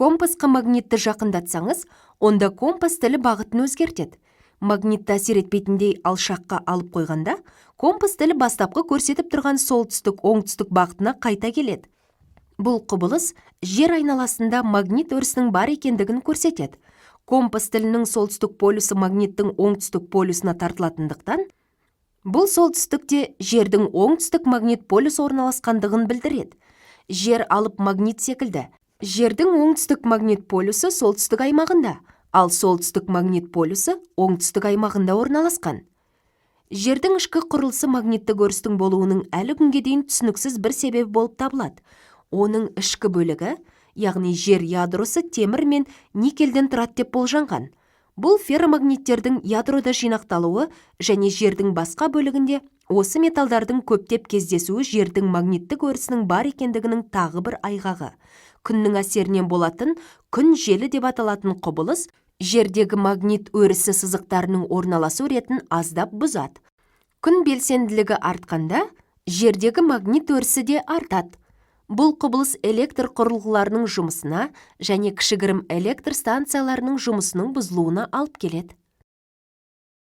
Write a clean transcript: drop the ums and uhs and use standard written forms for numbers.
Компасқа магнитті жақындатсаңыз, онда компас тілі бағытын өзгертеді. Магнитті әсер етпейтіндей алшаққа алып қойғанда, компас тілі бастапқы көрсетіп тұрған солтүстік-оңтүстік бағытына қайта келеді. Бұл құбылыс жер айналасында магнит өрісінің бар екендігін көрсетеді. Компас тілінің солтүстік полюсы магниттің оңтүстік полюсына тартылатындықтан, бұл солтүстікте жердің оңтүстік магнит полюсы орналасқандығын білдіреді. Жер алып магнит секілді. Жердің оңтүстік магнит полюсы солтүстік аймағында, ал солтүстік магнит полюсы оңтүстік аймағында орналасқан. Жердің ішкі құрылысы магниттік өрістің болуының әлі күнге дейін түсініксіз бір себебі болып табылады. Оның ішкі бөлігі, яғни жер ядросы темір мен никельден тұрады деп болжанған. Бұл ферромагниттердің ядрода жинақталуы және жердің басқа бөлігінде осы металдардың көптеп кездесуі жердің магниттік өрісінің бар екендігінің тағы бір айғағы. Күннің әсерінен болатын күн желі деп аталатын құбылыс жердегі магнит өрісі сызықтарының орналасу ретін аздап бұзады. Күн белсенділігі артқанда, жердегі магнит өрісі де артады. Бұл құбылыс электр құрылғыларының жұмысына және кішігірім электр станцияларының жұмысының бұзылуына алып келеді.